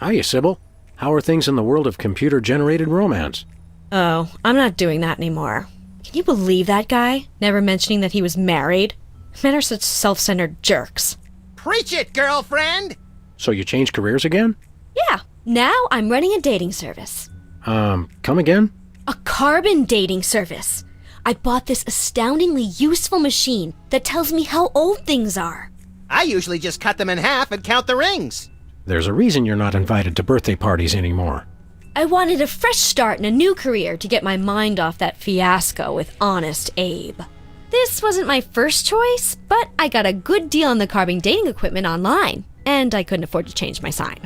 Hiya, Sybil. How are things in the world of computer-generated romance? Oh, I'm not doing that anymore. Can you believe that guy? Never mentioning that he was married? Men are such self-centered jerks. Preach it, girlfriend! So you changed careers again? Yeah, now I'm running a dating service. Come again? A carbon dating service. I bought this astoundingly useful machine that tells me how old things are. I usually just cut them in half and count the rings. There's a reason you're not invited to birthday parties anymore. I wanted a fresh start in a new career to get my mind off that fiasco with Honest Abe. This wasn't my first choice, but I got a good deal on the carbon dating equipment online, and I couldn't afford to change my sign.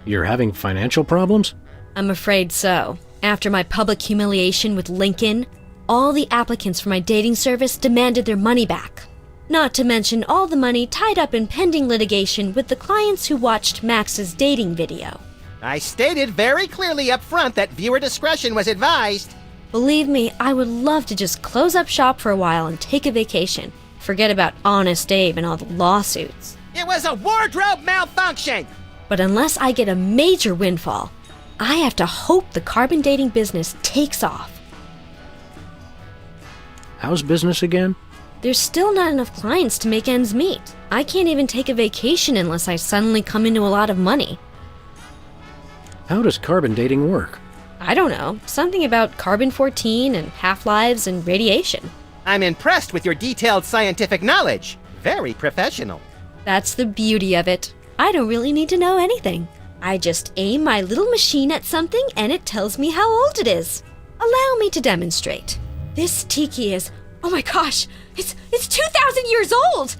You're having financial problems? I'm afraid so. After my public humiliation with Lincoln, all the applicants for my dating service demanded their money back. Not to mention all the money tied up in pending litigation with the clients who watched Max's dating video. I stated very clearly up front that viewer discretion was advised. Believe me, I would love to just close up shop for a while and take a vacation. Forget about Honest Abe and all the lawsuits. It was a wardrobe malfunction! But unless I get a major windfall, I have to hope the carbon dating business takes off. How's business again? There's still not enough clients to make ends meet. I can't even take a vacation unless I suddenly come into a lot of money. How does carbon dating work? I don't know. Something about carbon-14 and half-lives and radiation. I'm impressed with your detailed scientific knowledge. Very professional. That's the beauty of it. I don't really need to know anything. I just aim my little machine at something and it tells me how old it is. Allow me to demonstrate. This tiki is, oh my gosh, it's 2,000 years old!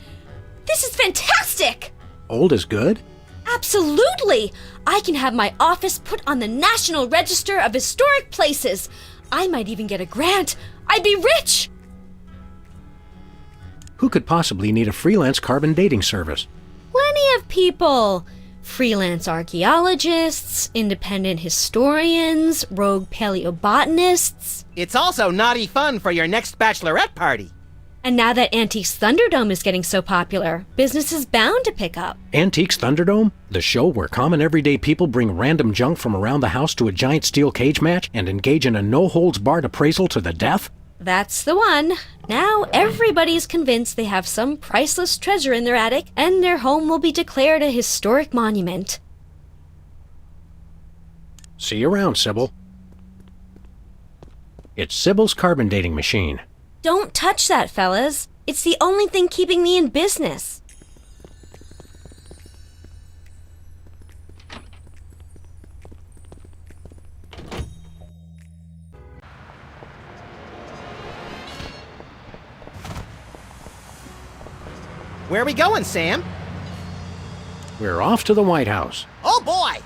This is fantastic! Old is good? Absolutely! I can have my office put on the National Register of Historic Places. I might even get a grant. I'd be rich! Who could possibly need a freelance carbon dating service? Plenty of people. Freelance archaeologists, independent historians, rogue paleobotanists. It's also naughty fun for your next bachelorette party. And now that Antiques Thunderdome is getting so popular, business is bound to pick up. Antiques Thunderdome? The show where common everyday people bring random junk from around the house to a giant steel cage match and engage in a no-holds-barred appraisal to the death? That's the one. Now everybody's convinced they have some priceless treasure in their attic, and their home will be declared a historic monument. See you around, Sybil. It's Sybil's carbon dating machine. Don't touch that, fellas. It's the only thing keeping me in business. Where are we going, Sam? We're off to the White House. Oh boy!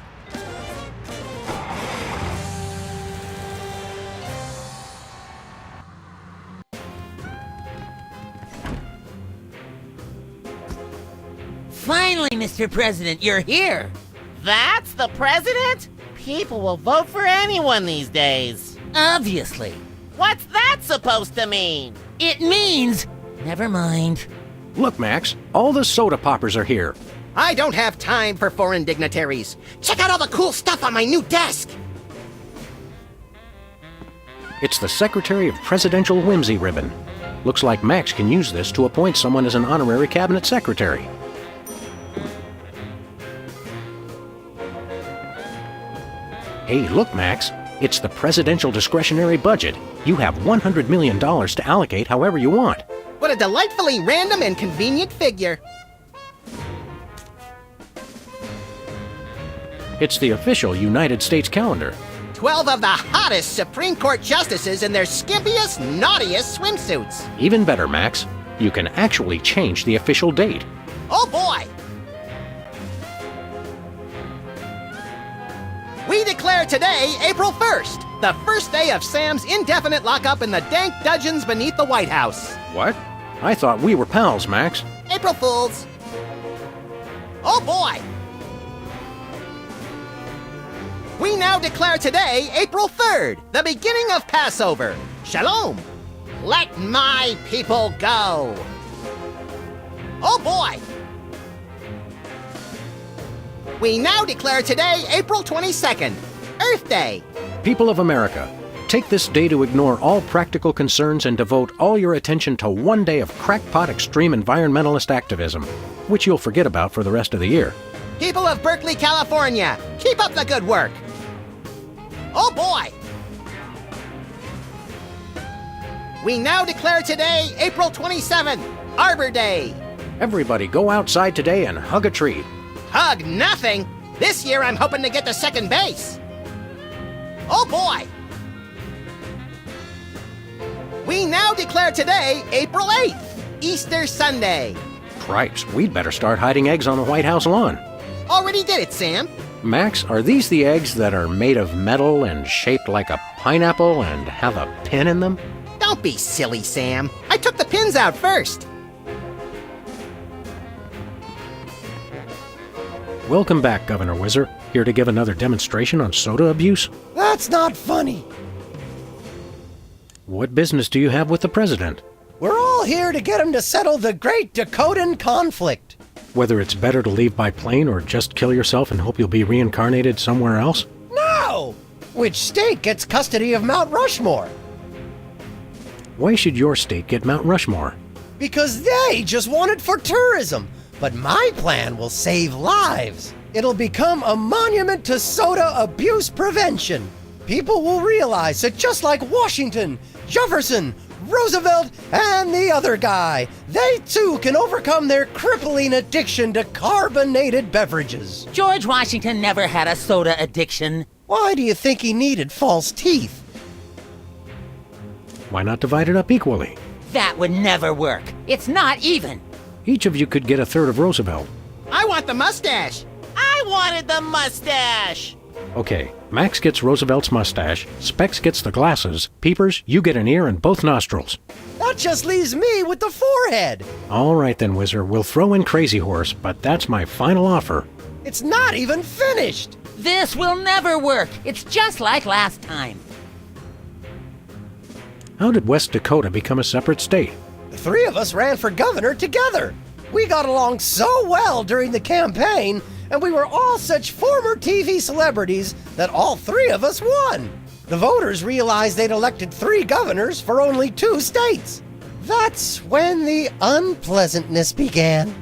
Finally, Mr. President, you're here! That's the president? People will vote for anyone these days. Obviously. What's that supposed to mean? It means... Never mind. Look, Max, all the soda poppers are here. I don't have time for foreign dignitaries. Check out all the cool stuff on my new desk! It's the Secretary of Presidential Whimsy ribbon. Looks like Max can use this to appoint someone as an honorary cabinet secretary. Hey, look, Max. It's the presidential discretionary budget. You have $100 million to allocate however you want. What a delightfully random and convenient figure. It's the official United States calendar. 12 of the hottest Supreme Court justices in their skimpiest, naughtiest swimsuits. Even better, Max. You can actually change the official date. Oh boy! We declare today, April 1st, the first day of Sam's indefinite lockup in the dank dungeons beneath the White House. What? I thought we were pals, Max. April Fools. Oh boy! We now declare today, April 3rd, the beginning of Passover. Shalom! Let my people go! Oh boy! We now declare today, April 22nd, Earth Day. People of America, take this day to ignore all practical concerns and devote all your attention to one day of crackpot extreme environmentalist activism, which you'll forget about for the rest of the year. People of Berkeley, California, keep up the good work. Oh boy! We now declare today, April 27th, Arbor Day. Everybody go outside today and hug a tree. Hug nothing. This year I'm hoping to get to second base. Oh boy! We now declare today, April 8th, Easter Sunday. Cripes, we'd better start hiding eggs on the White House lawn. Already did it, Sam. Max, are these the eggs that are made of metal and shaped like a pineapple and have a pin in them? Don't be silly, Sam. I took the pins out first. Welcome back, Governor Whizzer. Here to give another demonstration on soda abuse? That's not funny. What business do you have with the president? We're all here to get him to settle the Great Dakotan conflict. Whether it's better to leave by plane or just kill yourself and hope you'll be reincarnated somewhere else? No! Which state gets custody of Mount Rushmore? Why should your state get Mount Rushmore? Because they just want it for tourism. But my plan will save lives. It'll become a monument to soda abuse prevention. People will realize that just like Washington, Jefferson, Roosevelt, and the other guy, they too can overcome their crippling addiction to carbonated beverages. George Washington never had a soda addiction. Why do you think he needed false teeth? Why not divide it up equally? That would never work. It's not even. Each of you could get a third of Roosevelt. I want the mustache. I wanted the mustache. Okay, Max gets Roosevelt's mustache, Specs gets the glasses, Peepers, you get an ear and both nostrils. That just leaves me with the forehead. All right then, Whizzer, we'll throw in Crazy Horse, but that's my final offer. It's not even finished. This will never work. It's just like last time. How did West Dakota become a separate state? The three of us ran for governor together. We got along so well during the campaign, and we were all such former TV celebrities that all three of us won. The voters realized they'd elected 3 governors for only 2 states. That's when the unpleasantness began.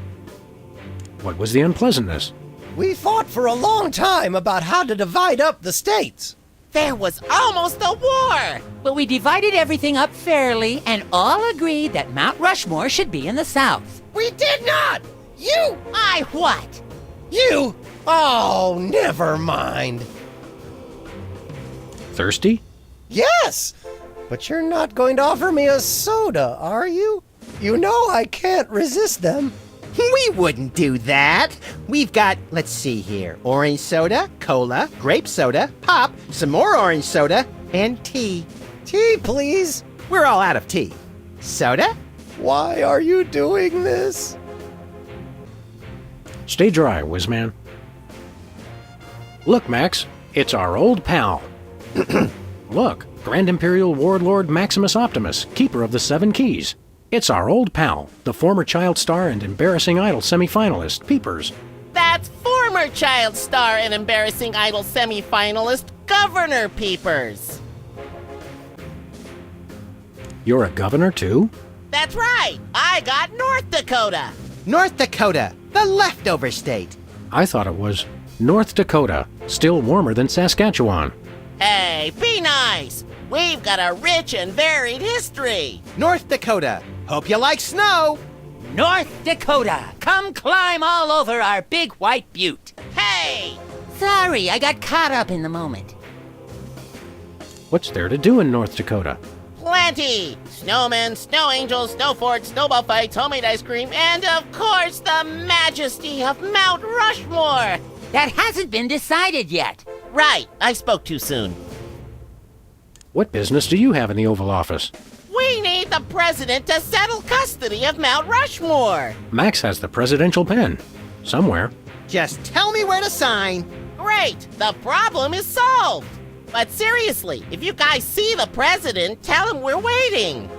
What was the unpleasantness? We fought for a long time about how to divide up the states. There was almost a war. But we divided everything up fairly and all agreed that Mount Rushmore should be in the South. We did not! You! I what? You! Oh, never mind. Thirsty? Yes! But you're not going to offer me a soda, are you? You know I can't resist them. We wouldn't do that. We've got, let's see here, orange soda, cola, grape soda, pop, some more orange soda, and tea. Tea, please. We're all out of tea. Soda? Why are you doing this? Stay dry, Whizman. Look, Max, it's our old pal. Look, Grand Imperial Warlord Maximus Optimus, keeper of the 7 keys. It's our old pal, the former Child Star and Embarrassing Idol semifinalist, Peepers. That's former Child Star and Embarrassing Idol semifinalist Governor Peepers. You're a governor, too? That's right. I got North Dakota. North Dakota, the leftover state. I thought it was North Dakota, still warmer than Saskatchewan. Hey, be nice. We've got a rich and varied history. North Dakota, hope you like snow. North Dakota, come climb all over our big white butte. Hey, Sorry, I got caught up in the moment. What's there to do in North Dakota? plenty. Snowmen, snow angels, snow forts, snowball fights, homemade ice cream, and of course the majesty of Mount Rushmore. That hasn't been decided yet. Right, I spoke too soon. What business do you have in the Oval Office? We need the president to settle custody of Mount Rushmore. Max has the presidential pen. Somewhere. Just tell me where to sign. Great, the problem is solved. But seriously, if you guys see the president, tell him we're waiting.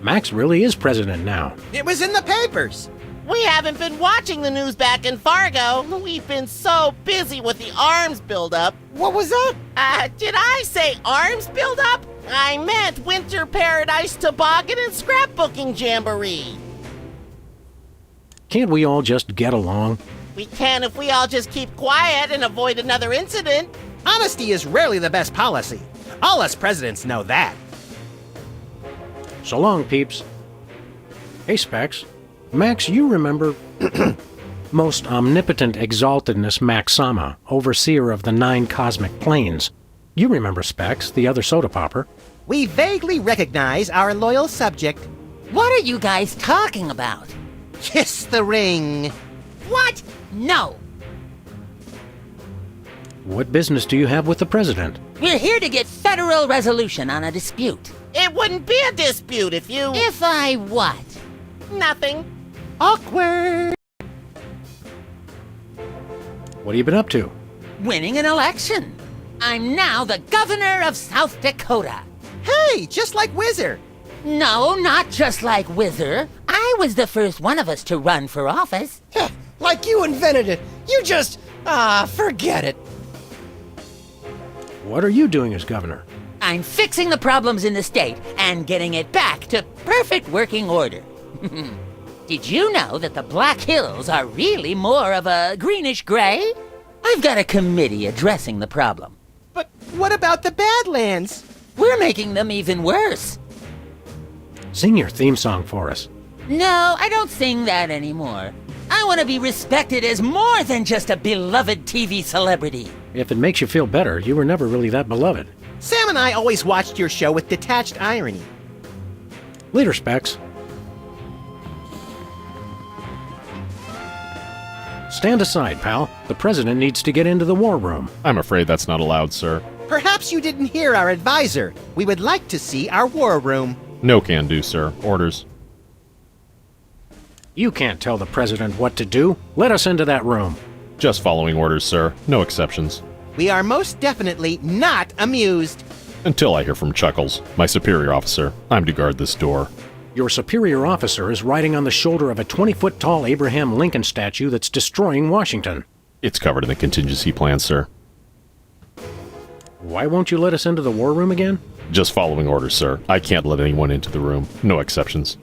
Max really is president now. It was in the papers. We haven't been watching the news back in Fargo. We've been so busy with the arms buildup. What was that? Did I say arms buildup? I meant Winter Paradise Toboggan and Scrapbooking Jamboree. Can't we all just get along? We can if we all just keep quiet and avoid another incident. Honesty is rarely the best policy. All us presidents know that. So long, peeps. Hey, Specs. Max, you remember most omnipotent exaltedness Max Sama, overseer of the 9 cosmic planes. You remember Specs, the other soda popper. We vaguely recognize our loyal subject. What are you guys talking about? Kiss the ring. What? No. What business do you have with the president? We're here to get federal resolution on a dispute. It wouldn't be a dispute if you... If I what? Nothing. Awkward. What have you been up to? Winning an election. I'm now the governor of South Dakota. Hey, just like Whizzer. No, not just like Whizzer. I was the first one of us to run for office. Heh, like you invented it. You just... forget it. What are you doing as governor? I'm fixing the problems in the state and getting it back to perfect working order. Did you know that the Black Hills are really more of a greenish gray? I've got a committee addressing the problem. But what about the Badlands? We're making them even worse. Sing your theme song for us. No, I don't sing that anymore. I want to be respected as more than just a beloved TV celebrity. If it makes you feel better, you were never really that beloved. Sam and I always watched your show with detached irony. Later, Specs. Stand aside, pal. The president needs to get into the war room. I'm afraid that's not allowed, sir. Perhaps you didn't hear our advisor. We would like to see our war room. No can do, sir. Orders. You can't tell the president what to do. Let us into that room. Just following orders, sir. No exceptions. We are most definitely not amused. Until I hear from Chuckles, my superior officer. I'm to guard this door. Your superior officer is riding on the shoulder of a 20-foot tall Abraham Lincoln statue that's destroying Washington. It's covered in the contingency plan, sir. Why won't you let us into the war room again? Just following orders, sir. I can't let anyone into the room. No exceptions.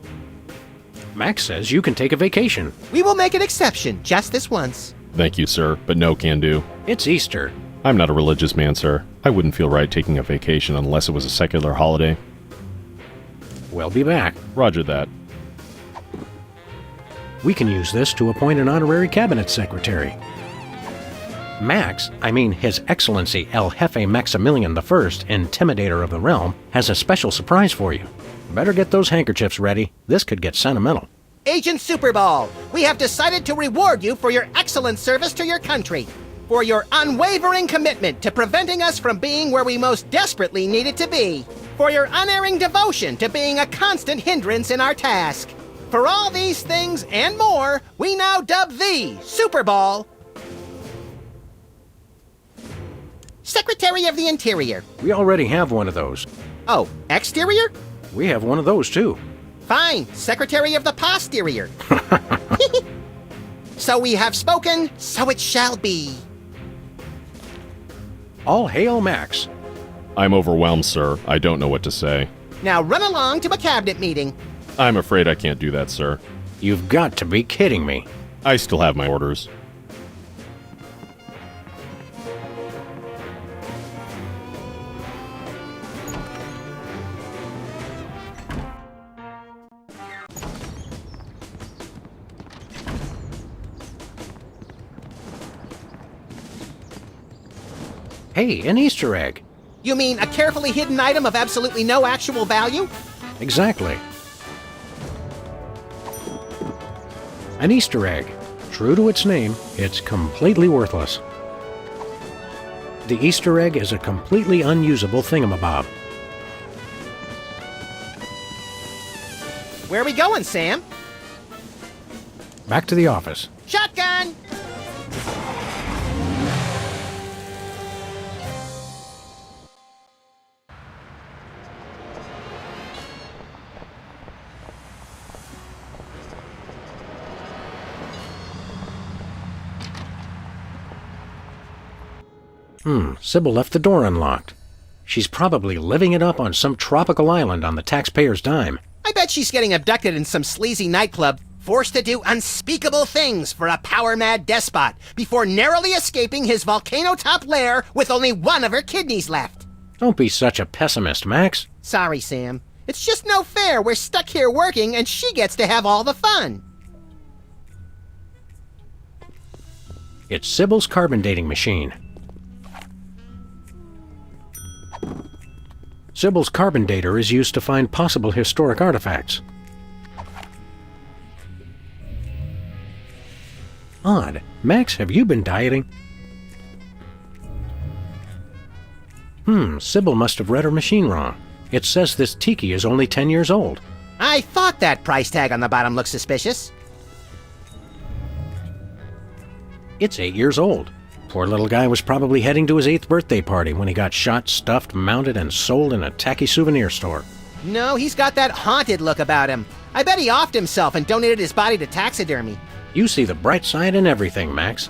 Max says you can take a vacation. We will make an exception just this once. Thank you, sir, but no can do. It's Easter. I'm not a religious man, sir. I wouldn't feel right taking a vacation unless it was a secular holiday. We'll be back. Roger that. We can use this to appoint an honorary cabinet secretary. Max, His Excellency El Jefe Maximilian I, Intimidator of the Realm, has a special surprise for you. Better get those handkerchiefs ready. This could get sentimental. Agent Superball, we have decided to reward you for your excellent service to your country, for your unwavering commitment to preventing us from being where we most desperately needed to be, for your unerring devotion to being a constant hindrance in our task. For all these things and more, we now dub thee, Superball, Secretary of the Interior. We already have one of those. Oh, exterior? We have one of those, too. Fine, Secretary of the Posterior. So we have spoken, so it shall be. All hail Max. I'm overwhelmed, sir. I don't know what to say. Now run along to a cabinet meeting. I'm afraid I can't do that, sir. You've got to be kidding me. I still have my orders. Hey, an Easter egg. You mean a carefully hidden item of absolutely no actual value? Exactly. An Easter egg. True to its name, it's completely worthless. The Easter egg is a completely unusable thingamabob. Where are we going, Sam? Back to the office. Shotgun! Sybil left the door unlocked. She's probably living it up on some tropical island on the taxpayer's dime. I bet she's getting abducted in some sleazy nightclub, forced to do unspeakable things for a power-mad despot before narrowly escaping his volcano-top lair with only one of her kidneys left. Don't be such a pessimist, Max. Sorry, Sam. It's just no fair. We're stuck here working and she gets to have all the fun. It's Sybil's carbon dating machine. Sybil's carbon dater is used to find possible historic artifacts. Odd. Max, have you been dieting? Sybil must have read her machine wrong. It says this tiki is only 10 years old. I thought that price tag on the bottom looked suspicious. It's 8 years old. Poor little guy was probably heading to his 8th birthday party when he got shot, stuffed, mounted, and sold in a tacky souvenir store. No, he's got that haunted look about him. I bet he offed himself and donated his body to taxidermy. You see the bright side in everything, Max.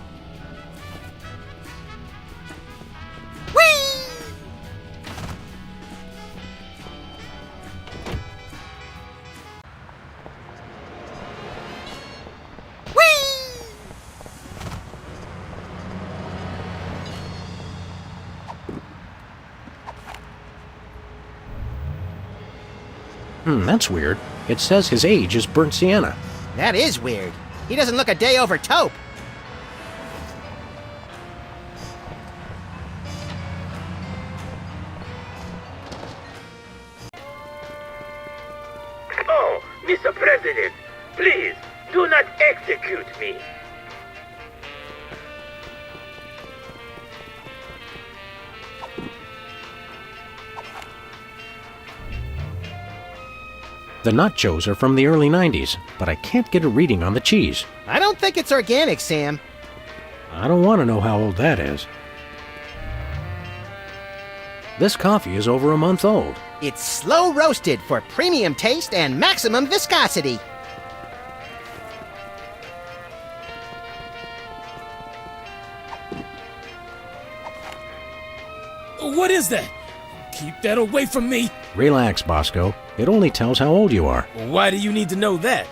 That's weird. It says his age is burnt sienna. That is weird. He doesn't look a day over taupe. Oh, Mr. President, please do not execute me. The nachos are from the early 90s, but I can't get a reading on the cheese. I don't think it's organic, Sam. I don't want to know how old that is. This coffee is over a month old. It's slow roasted for premium taste and maximum viscosity. What is that? Keep that away from me. Relax, Bosco. It only tells how old you are. Why do you need to know that?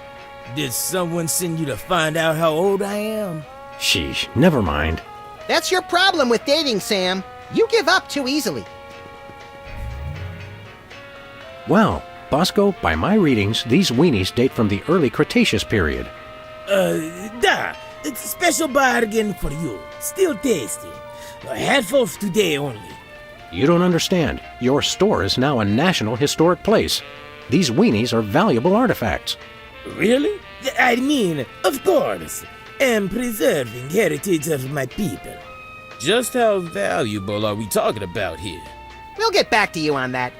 Did someone send you to find out how old I am? Sheesh, never mind. That's your problem with dating, Sam. You give up too easily. Well, Bosco, by my readings, these weenies date from the early Cretaceous period. It's a special bargain for you. Still tasty. A handful today only. You don't understand. Your store is now a national historic place. These weenies are valuable artifacts. Really? I mean, of course. Am preserving heritage of my people. Just how valuable are we talking about here? We'll get back to you on that.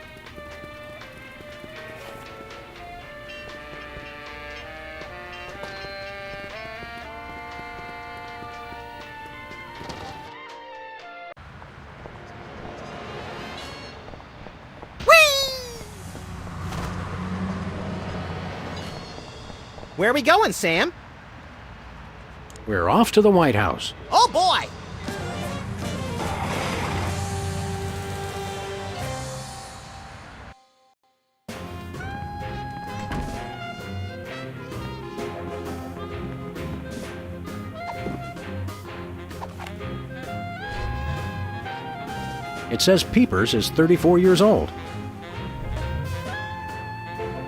Where are we going, Sam? We're off to the White House. Oh boy! It says Peepers is 34 years old.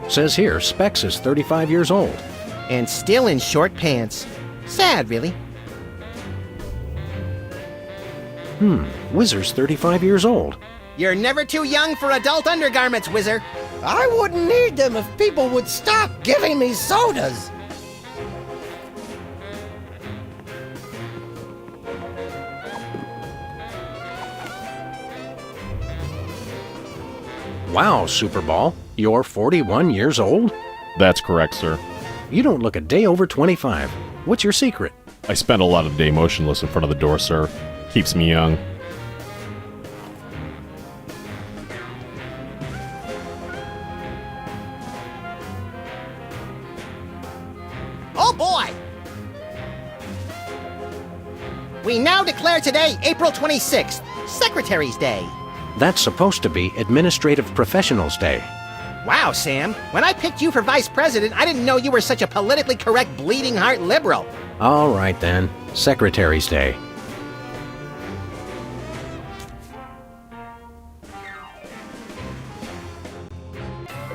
Says here Specs is 35 years old. And still in short pants. Sad, really. Whizzer's 35 years old. You're never too young for adult undergarments, Whizzer. I wouldn't need them if people would stop giving me sodas. Wow, Superball, you're 41 years old? That's correct, sir. You don't look a day over 25. What's your secret? I spend a lot of the day motionless in front of the door, sir. Keeps me young. Oh boy! We now declare today April 26th, Secretary's Day. That's supposed to be Administrative Professionals Day. Wow, Sam. When I picked you for vice president, I didn't know you were such a politically correct bleeding heart liberal. All right then, Secretary's Day.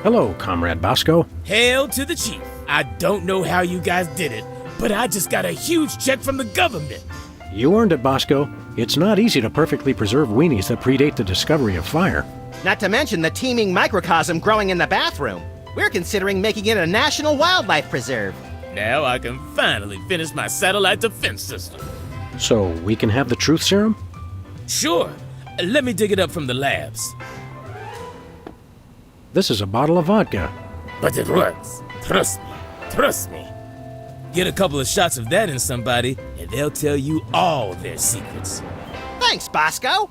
Hello, Comrade Bosco. Hail to the chief. I don't know how you guys did it, but I just got a huge check from the government. You earned it, Bosco. It's not easy to perfectly preserve weenies that predate the discovery of fire. Not to mention the teeming microcosm growing in the bathroom. We're considering making it a national wildlife preserve. Now I can finally finish my satellite defense system. So we can have the truth serum? Sure. Let me dig it up from the labs. This is a bottle of vodka. But it works. Trust me. Trust me. Get a couple of shots of that in somebody, and they'll tell you all their secrets. Thanks, Bosco.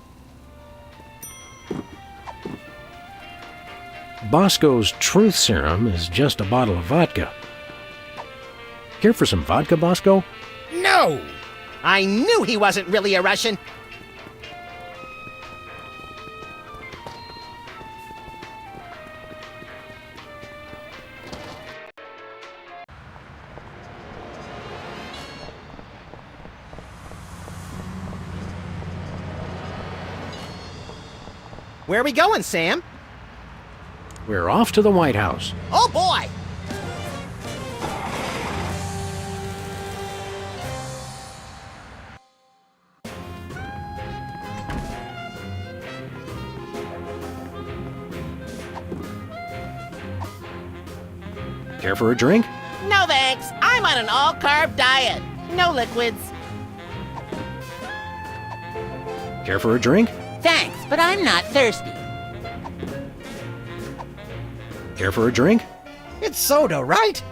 Bosco's truth serum is just a bottle of vodka. Care for some vodka, Bosco? No! I knew he wasn't really a Russian. Where are we going, Sam? We're off to the White House. Oh, boy! Care for a drink? No thanks. I'm on an all-carb diet. No liquids. Care for a drink? Thanks, but I'm not thirsty. Care for a drink? It's soda, right?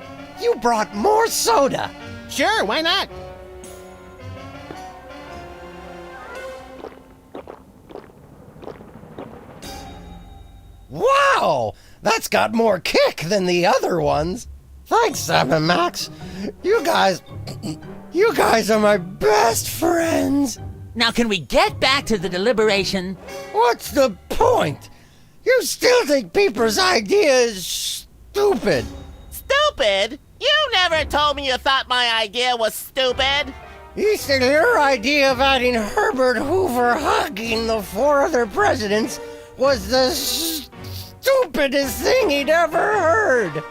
You brought more soda. Sure, why not? Wow! That's got more kick than the other ones. Thanks, Sam and Max. You guys are my best friends. Now can we get back to the deliberation? What's the point? You still think Peeper's idea is stupid. Stupid? You never told me you thought my idea was stupid. He said your idea of adding Herbert Hoover hugging the four other presidents was the stupidest thing he'd ever heard.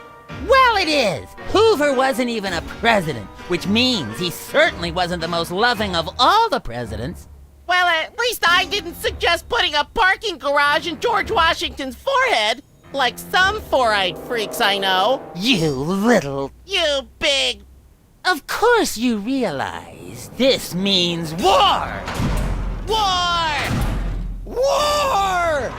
Well, it is. Hoover wasn't even a president, which means he certainly wasn't the most loving of all the presidents. Well, at least I didn't suggest putting a parking garage in George Washington's forehead, like some four-eyed freaks I know. You little... You big... Of course you realize this means war! War! War!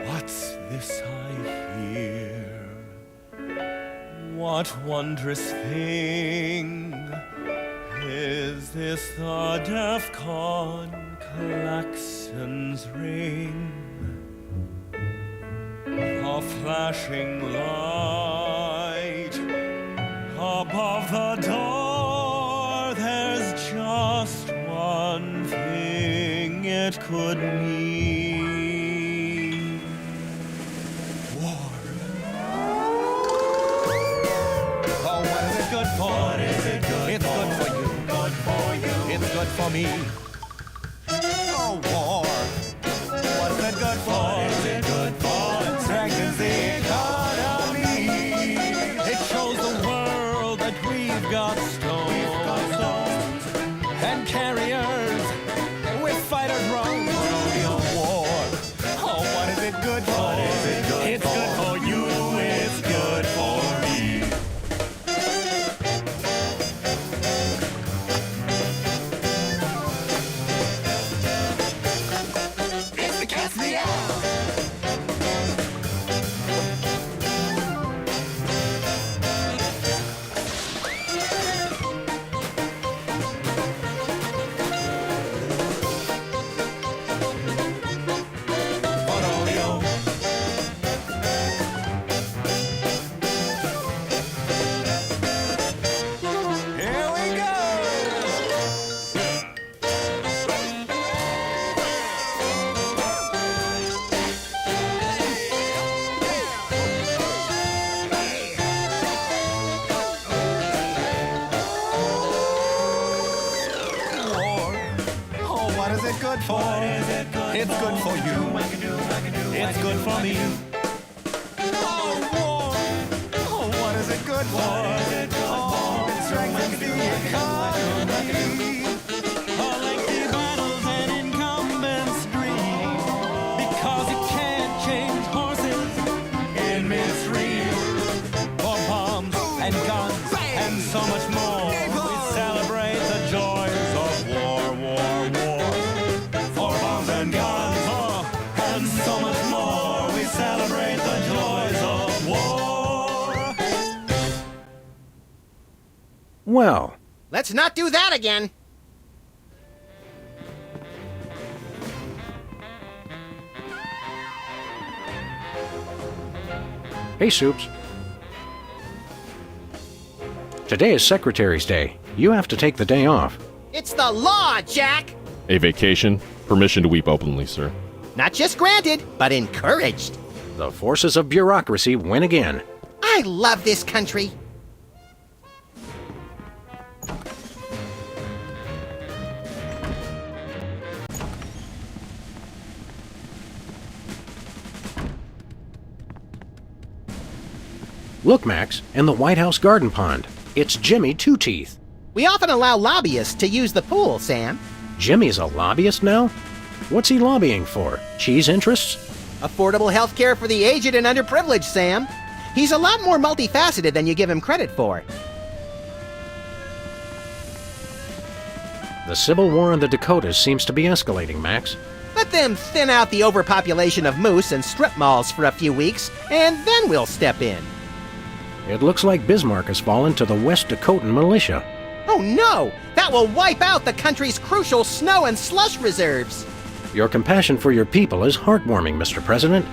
What's this I hear? What wondrous thing is this? The DEFCON klaxons ring, a flashing light above the door. There's just one thing it could mean. For me. Oh, war. What's it good for? What is it good for? It strengthens the economy. It shows the world that we've got stones and carriers with fighter drones. Rodeo war. Oh, what is it good for? What is it good it's for? Good for you. It's good for me. is it good for? It's good for you. It's good for me. Oh, war. Oh, what is it good for? Oh, it strengthens the economy. Oh, lengthy battles and incumbents dream, because you can't change horses in midstream. For bombs and guns and so much more, we celebrate the joys of war, war, war. For bombs and guns, and so much more, we celebrate the joys of war. Well, Let's not do that again. hey, Soups. Today is Secretary's Day. You have to take the day off. It's the law, Jack! A vacation? Permission to weep openly, sir. Not just granted, but encouraged. The forces of bureaucracy win again. I love this country. Look, Max, and the White House garden pond. It's Jimmy Two Teeth. We often allow lobbyists to use the pool, Sam. Jimmy's a lobbyist now? What's he lobbying for? Cheese interests? Affordable health care for the aged and underprivileged, Sam. He's a lot more multifaceted than you give him credit for. The Civil War in the Dakotas seems to be escalating, Max. Let them thin out the overpopulation of moose and strip malls for a few weeks, and then we'll step in. It looks like Bismarck has fallen to the West Dakotan militia. Oh no! That will wipe out the country's crucial snow and slush reserves! Your compassion for your people is heartwarming, Mr. President.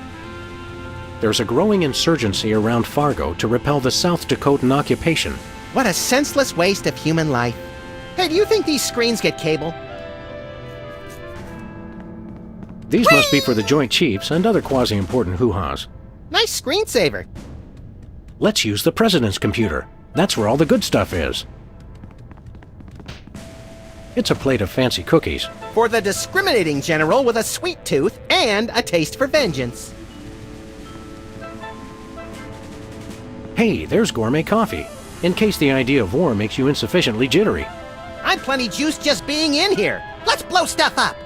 There's a growing insurgency around Fargo to repel the South Dakotan occupation. What a senseless waste of human life. Hey, do you think these screens get cable? These must be for the Joint Chiefs and other quasi-important hoo-has. Nice screensaver. Let's use the President's computer. That's where all the good stuff is. It's a plate of fancy cookies. For the discriminating general with a sweet tooth and a taste for vengeance. Hey, there's gourmet coffee, in case the idea of war makes you insufficiently jittery. I'm plenty juiced just being in here. Let's blow stuff up.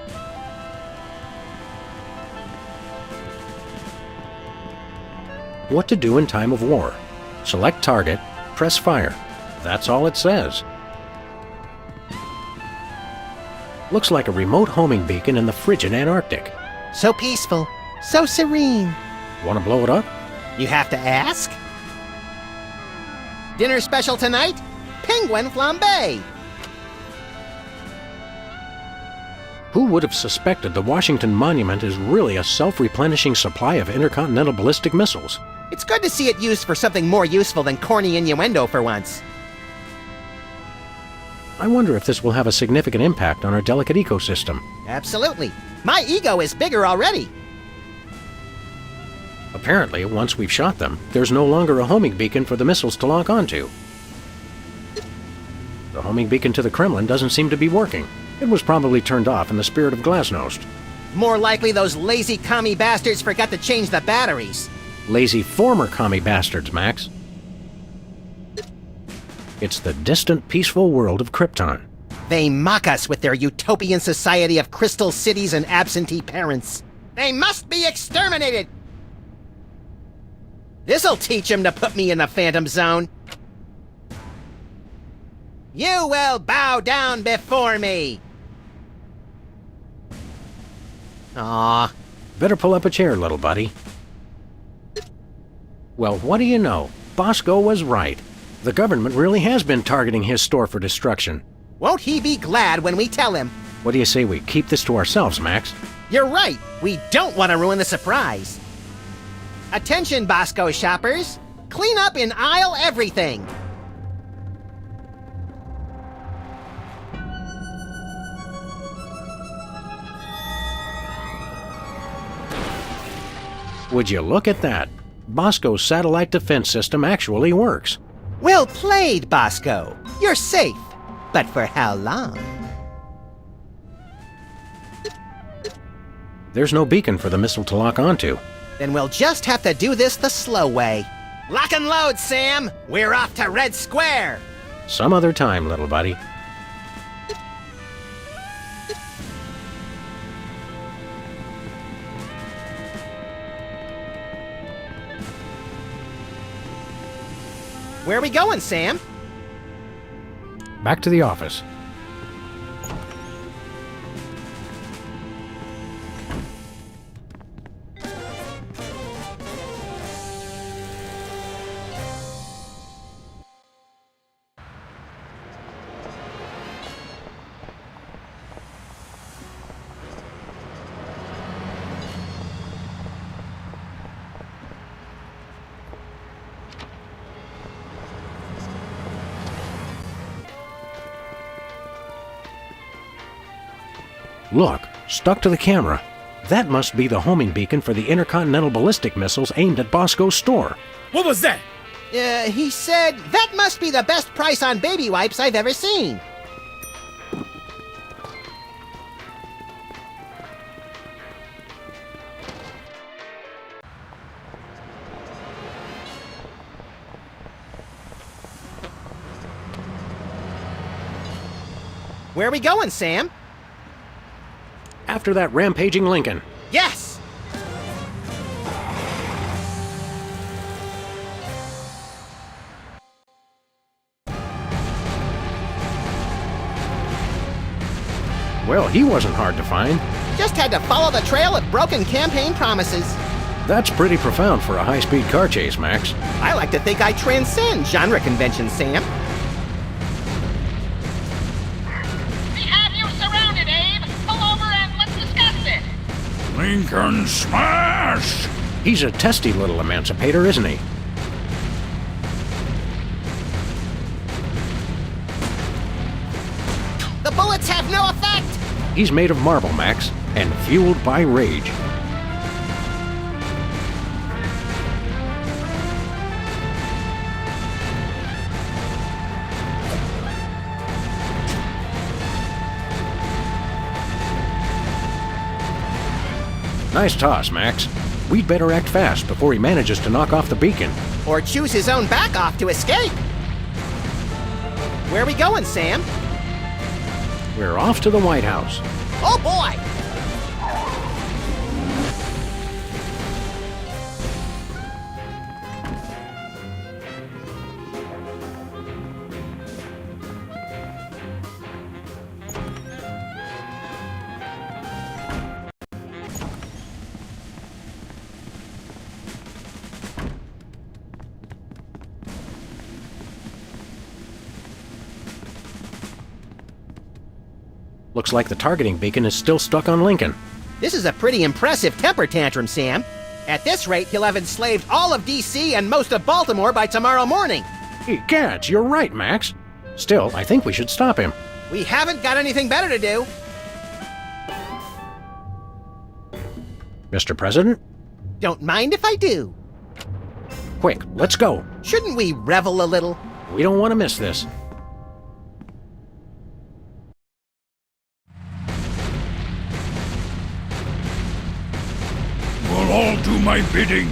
What to do in time of war. Select target, press fire. That's all it says. Looks like a remote homing beacon in the frigid Antarctic. So peaceful, so serene. Want to blow it up? You have to ask? Dinner special tonight? Penguin flambe. Who would have suspected the Washington Monument is really a self-replenishing supply of intercontinental ballistic missiles? It's good to see it used for something more useful than corny innuendo for once. I wonder if this will have a significant impact on our delicate ecosystem. Absolutely. My ego is bigger already. Apparently, once we've shot them, there's no longer a homing beacon for the missiles to lock onto. The homing beacon to the Kremlin doesn't seem to be working. It was probably turned off in the spirit of glasnost. More likely those lazy commie bastards forgot to change the batteries. Lazy former commie bastards, Max. It's the distant, peaceful world of Krypton. They mock us with their utopian society of crystal cities and absentee parents. They must be exterminated! This'll teach them to put me in the Phantom Zone. You will bow down before me! Aw. Better pull up a chair, little buddy. Well, what do you know? Bosco was right. The government really has been targeting his store for destruction. Won't he be glad when we tell him? What do you say we keep this to ourselves, Max? You're right. We don't want to ruin the surprise. Attention, Bosco shoppers. Clean up in aisle everything. Would you look at that? Bosco's satellite defense system actually works. Well played, Bosco. You're safe. But for how long? There's no beacon for the missile to lock onto. Then we'll just have to do this the slow way. Lock and load, Sam! We're off to Red Square! Some other time, little buddy. Where are we going, Sam? Back to the office. Look, stuck to the camera. That must be the homing beacon for the intercontinental ballistic missiles aimed at Bosco's store. What was that? He said, that must be the best price on baby wipes I've ever seen. Where are we going, Sam? After that rampaging Lincoln. Yes! Well, he wasn't hard to find. Just had to follow the trail of broken campaign promises. That's pretty profound for a high-speed car chase, Max. I like to think I transcend genre conventions, Sam. We have you surrounded, Abe. Pull over and let's discuss it. Lincoln smash! He's a testy little emancipator, isn't he? The bullets have no effect! He's made of marble, Max, and fueled by rage. Nice toss, Max. We'd better act fast before he manages to knock off the beacon. Or choose his own back off to escape. Where are we going, Sam? We're off to the White House. Oh boy! Looks like the targeting beacon is still stuck on Lincoln. This is a pretty impressive temper tantrum, Sam. At this rate, he'll have enslaved all of D.C. and most of Baltimore by tomorrow morning. Egads, you're right, Max. Still, I think we should stop him. We haven't got anything better to do. Mr. President? Don't mind if I do. Quick, let's go. Shouldn't we revel a little? We don't want to miss this. Will all do my bidding.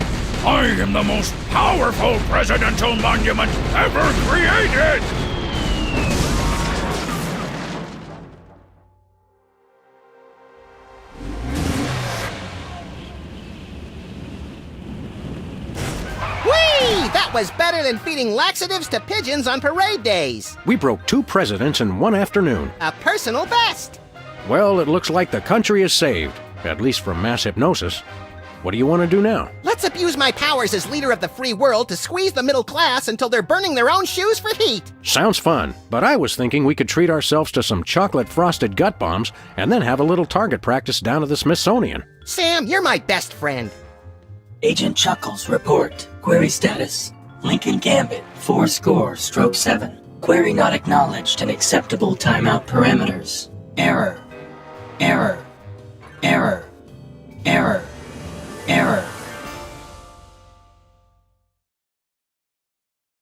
I am the most powerful presidential monument ever created! Whee! That was better than feeding laxatives to pigeons on parade days. We broke 2 presidents in one afternoon. A personal best. Well, it looks like the country is saved, at least from mass hypnosis. What do you want to do now? Let's abuse my powers as leader of the free world to squeeze the middle class until they're burning their own shoes for heat. Sounds fun, but I was thinking we could treat ourselves to some chocolate-frosted gut bombs and then have a little target practice down at the Smithsonian. Sam, you're my best friend. Agent Chuckles, report. Query status. Lincoln Gambit, 4-7. Query not acknowledged and acceptable timeout parameters. Error. Error. Error. Error. Error.